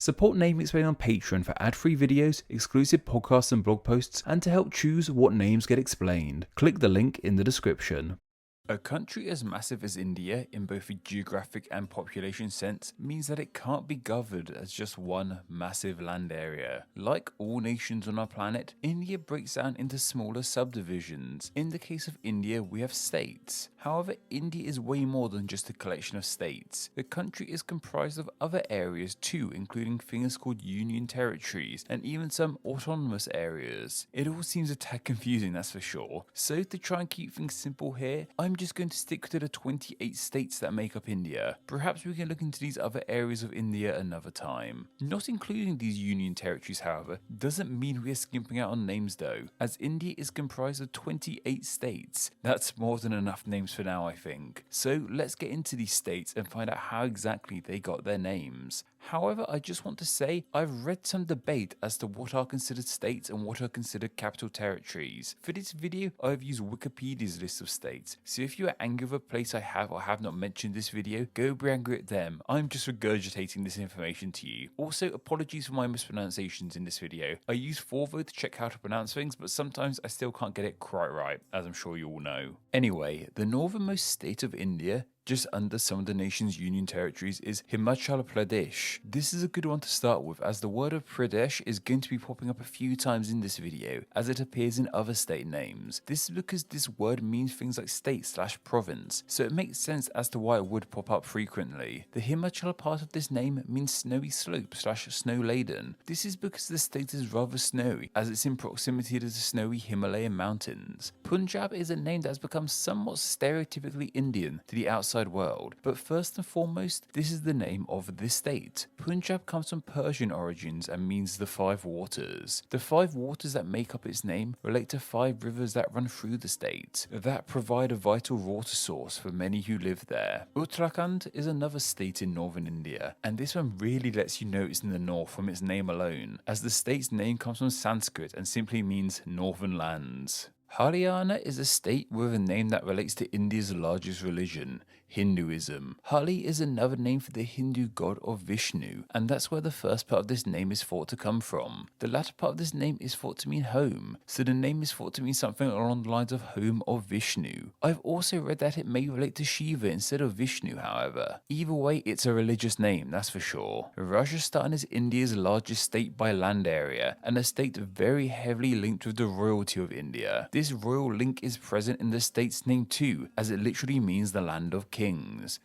Support Name Explain on Patreon for ad-free videos, exclusive podcasts and blog posts, and to help choose what names get explained. Click the link in the description. A country as massive as India, in both a geographic and population sense, means that it can't be governed as just one massive land area. Like all nations on our planet, India breaks down into smaller subdivisions. In the case of India, we have states. However, India is way more than just a collection of states. The country is comprised of other areas too, including things called union territories, and even some autonomous areas. It all seems a tad confusing, that's for sure. So to try and keep things simple here, I'm just going to stick to the 28 states that make up India. Perhaps we can look into these other areas of India another time. Not including these union territories, however, doesn't mean we are skimping out on names though, as India is comprised of 28 states. That's more than enough names for now, I think. So let's get into these states and find out how exactly they got their names. However, I just want to say I've read some debate as to what are considered states and what are considered capital territories. For this video, I've used Wikipedia's list of states, so if you are angry with a place I have or have not mentioned this video, go be angry at them. I'm just regurgitating this information to you. Also, apologies for my mispronunciations in this video. I use Forvo to check how to pronounce things, but sometimes I still can't get it quite right, as I'm sure you all know. Anyway, the northernmost state of India, just under some of the nation's union territories, is Himachal Pradesh. This is a good one to start with, as the word of Pradesh is going to be popping up a few times in this video, as it appears in other state names. This is because this word means things like state/province, so it makes sense as to why it would pop up frequently. The Himachal part of this name means snowy slope/snow laden. This is because the state is rather snowy, as it's in proximity to the snowy Himalayan mountains. Punjab is a name that has become somewhat stereotypically Indian to the outside world, but first and foremost, this is the name of this state. Punjab comes from Persian origins and means the five waters. The five waters that make up its name relate to five rivers that run through the state, that provide a vital water source for many who live there. Uttarakhand is another state in northern India, and this one really lets you know it's in the north from its name alone, as the state's name comes from Sanskrit and simply means northern lands. Haryana is a state with a name that relates to India's largest religion, Hinduism. Hali is another name for the Hindu god of Vishnu, and that's where the first part of this name is thought to come from. The latter part of this name is thought to mean home, so the name is thought to mean something along the lines of home of Vishnu. I've also read that it may relate to Shiva instead of Vishnu, however. Either way, it's a religious name, that's for sure. Rajasthan is India's largest state by land area, and a state very heavily linked with the royalty of India. This royal link is present in the state's name too, as it literally means the land of kings.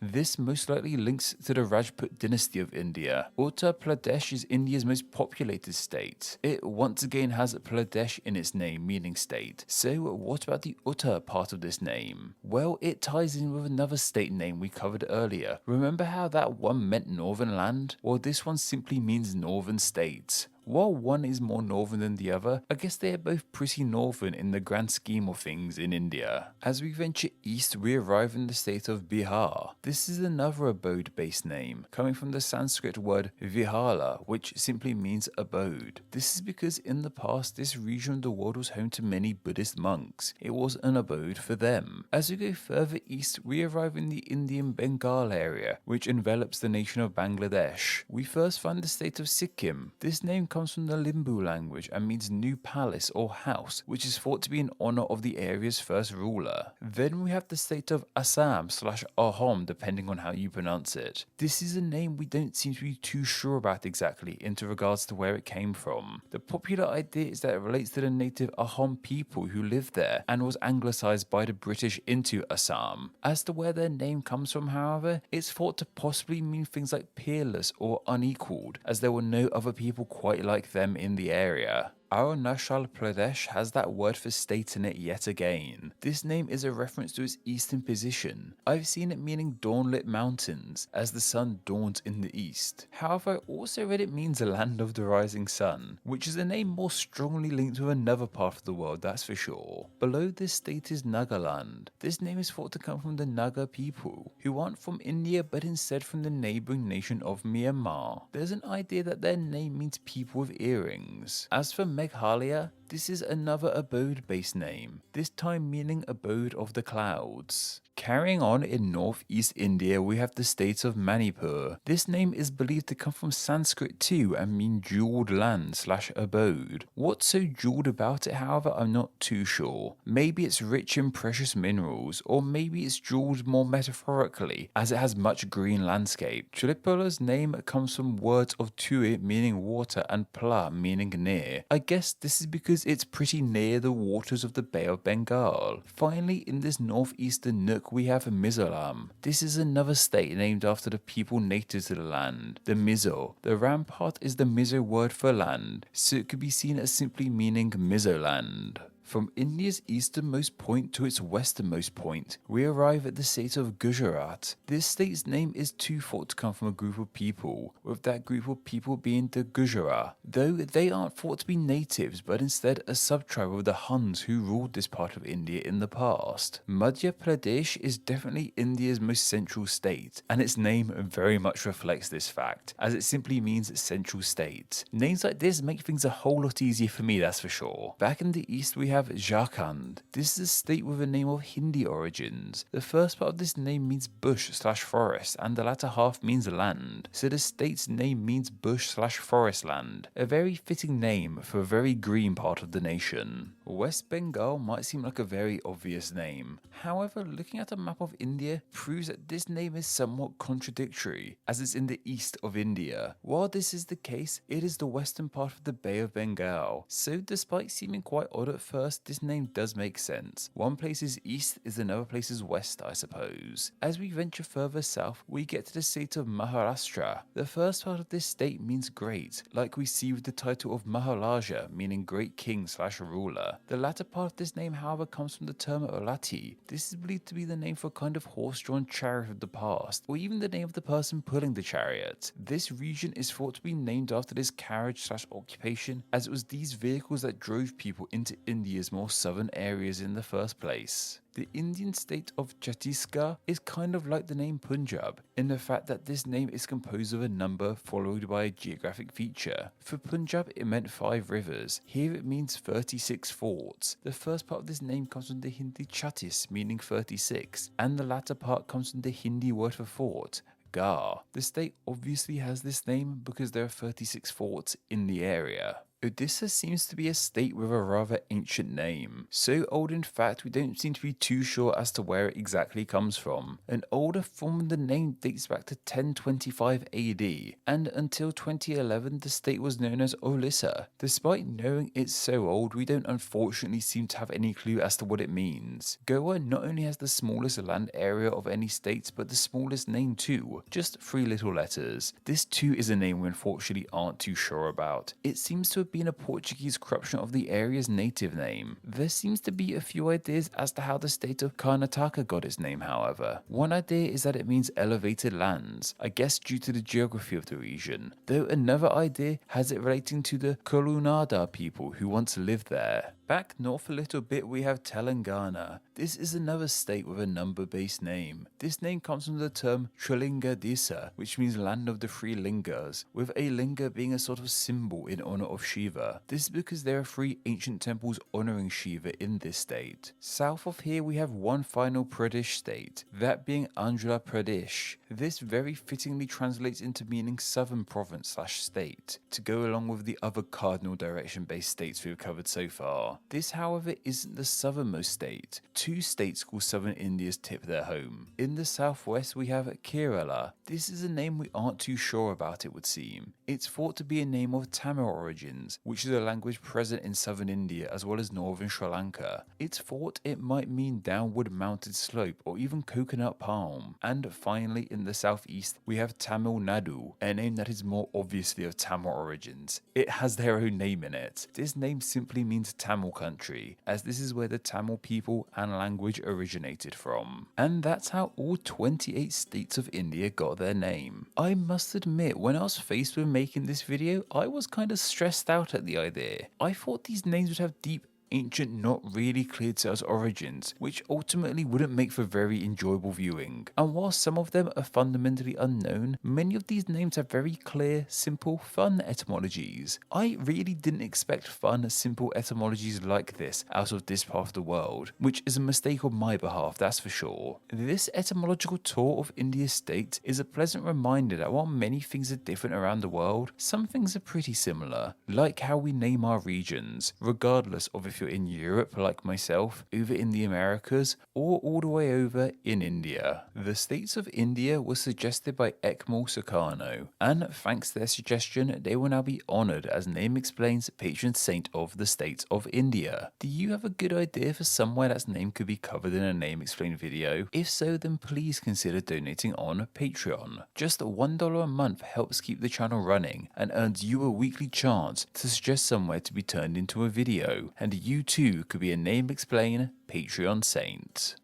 This most likely links to the Rajput dynasty of India. Uttar Pradesh is India's most populated state. It once again has Pradesh in its name, meaning state. So what about the Uttar part of this name? Well, it ties in with another state name we covered earlier. Remember how that one meant northern land? Well, this one simply means northern states. While one is more northern than the other, I guess they are both pretty northern in the grand scheme of things in India. As we venture east, we arrive in the state of Bihar. This is another abode-based name, coming from the Sanskrit word vihala, which simply means abode. This is because in the past, this region of the world was home to many Buddhist monks. It was an abode for them. As we go further east, we arrive in the Indian Bengal area, which envelops the nation of Bangladesh. We first find the state of Sikkim. This name comes from the Limbu language and means new palace or house, which is thought to be in honor of the area's first ruler. Then we have the state of Assam/Ahom, depending on how you pronounce it. This is a name we don't seem to be too sure about exactly into regards to where it came from. The popular idea is that it relates to the native Ahom people who lived there and was anglicized by the British into Assam. As to where their name comes from, however, it's thought to possibly mean things like peerless or unequaled, as there were no other people quite like them in the area. Arunachal Pradesh has that word for state in it yet again. This name is a reference to its eastern position. I've seen it meaning dawnlit mountains, as the sun dawns in the east. However, I also read it means the land of the rising sun, which is a name more strongly linked with another part of the world, that's for sure. Below this state is Nagaland. This name is thought to come from the Naga people, who aren't from India but instead from the neighbouring nation of Myanmar. There's an idea that their name means people with earrings. As for Meghalaya, This is another abode-based name, this time meaning abode of the clouds. Carrying on in northeast India, we have the state of Manipur. This name is believed to come from Sanskrit too and mean jeweled land / abode. What's so jeweled about it, however, I'm not too sure. Maybe it's rich in precious minerals, or maybe it's jeweled more metaphorically, as it has much green landscape. Tripola's name comes from words of tui meaning water and pla meaning near. I guess this is because it's pretty near the waters of the Bay of Bengal. Finally, in this northeastern nook, we have Mizoram. This is another state named after the people native to the land, the Mizo. The rampart is the Mizo word for land, so it could be seen as simply meaning Mizoland. From India's easternmost point to its westernmost point, we arrive at the state of Gujarat. This state's name is too thought to come from a group of people, with that group of people being the Gujarat, though they aren't thought to be natives but instead a sub-tribe of the Huns who ruled this part of India in the past. Madhya Pradesh is definitely India's most central state, and its name very much reflects this fact, as it simply means central state. Names like this make things a whole lot easier for me, that's for sure. Back in the east we have Jharkhand. This is a state with a name of Hindi origins. The first part of this name means bush / forest, and the latter half means land, so the state's name means bush / forest land. A very fitting name for a very green part of the nation. West Bengal might seem like a very obvious name. However, looking at a map of India proves that this name is somewhat contradictory, as it's in the east of India. While this is the case, it is the western part of the Bay of Bengal, so despite seeming quite odd at first, this name does make sense. One place is east is another place is west, I suppose. As we venture further south, we get to the state of Maharashtra. The first part of this state means great, like we see with the title of Maharaja, meaning great king / ruler. The latter part of this name, however, comes from the term Rati. This is believed to be the name for a kind of horse-drawn chariot of the past, or even the name of the person pulling the chariot. This region is thought to be named after this carriage / occupation, as it was these vehicles that drove people into India's more southern areas in the first place. The Indian state of Chhattisgarh is kind of like the name Punjab, in the fact that this name is composed of a number followed by a geographic feature. For Punjab it meant 5 rivers, here it means 36 forts. The first part of this name comes from the Hindi Chattis, meaning 36, and the latter part comes from the Hindi word for fort, Gar. The state obviously has this name because there are 36 forts in the area. Odisha seems to be a state with a rather ancient name, so old in fact we don't seem to be too sure as to where it exactly comes from. An older form of the name dates back to 1025 AD, and until 2011 the state was known as Olissa. Despite knowing it's so old, we don't unfortunately seem to have any clue as to what it means. Goa not only has the smallest land area of any state, but the smallest name too, just 3 little letters. This too is a name we unfortunately aren't too sure about. It seems to have been a Portuguese corruption of the area's native name. There seems to be a few ideas as to how the state of Karnataka got its name, however. One idea is that it means elevated lands, I guess due to the geography of the region, though another idea has it relating to the Kulunada people who once lived there. Back north a little bit we have Telangana. This is another state with a number-based name. This name comes from the term Trilinga Desa, which means land of the 3 lingas, with a linga being a sort of symbol in honor of Shiva. This is because there are 3 ancient temples honoring Shiva in this state. South of here we have one final Pradesh state, that being Andhra Pradesh. This very fittingly translates into meaning southern province / state, to go along with the other cardinal direction based states we've covered so far. This, however, isn't the southernmost state. 2 states call southern India's tip their home. In the southwest we have Kerala. This is a name we aren't too sure about, it would seem. It's thought to be a name of Tamil origins, which is a language present in southern India as well as northern Sri Lanka. It's thought it might mean downward mounted slope or even coconut palm. And finally, in the southeast we have Tamil Nadu, a name that is more obviously of Tamil origins. It has their own name in it. This name simply means Tamil country, as this is where the Tamil people and language originated from. And that's how all 28 states of India got their name. I must admit, when I was faced with making this video, I was kind of stressed out at the idea. I thought these names would have deep ancient, not really clear to us origins, which ultimately wouldn't make for very enjoyable viewing. And while some of them are fundamentally unknown, many of these names have very clear, simple, fun etymologies. I really didn't expect fun, simple etymologies like this out of this part of the world, which is a mistake on my behalf, that's for sure. This etymological tour of India's state is a pleasant reminder that while many things are different around the world, some things are pretty similar, like how we name our regions, regardless of if you're in Europe like myself, over in the Americas, or all the way over in India. The states of India was suggested by Ekmal Sukarno, and thanks to their suggestion, they will now be honoured as Name Explain's patron saint of the states of India. Do you have a good idea for somewhere that's name could be covered in a Name Explain video? If so, then please consider donating on Patreon. Just $1 a month helps keep the channel running and earns you a weekly chance to suggest somewhere to be turned into a video, and you too could be a Name Explain Patreon saint.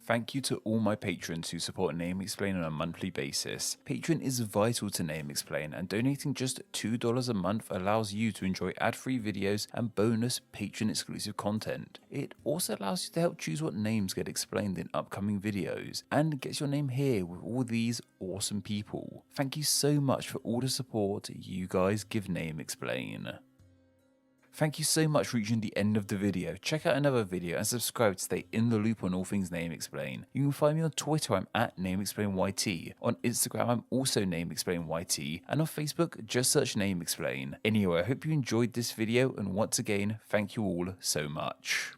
Thank you to all my patrons who support Name Explain on a monthly basis. Patreon is vital to Name Explain, and donating just $2 a month allows you to enjoy ad-free videos and bonus Patreon-exclusive content. It also allows you to help choose what names get explained in upcoming videos, and gets your name here with all these awesome people. Thank you so much for all the support you guys give Name Explain. Thank you so much for reaching the end of the video. Check out another video and subscribe to stay in the loop on all things Name Explain. You can find me on Twitter, I'm at NameExplainYT. On Instagram, I'm also NameExplainYT. And on Facebook, just search Name Explain. Anyway, I hope you enjoyed this video, and once again, thank you all so much.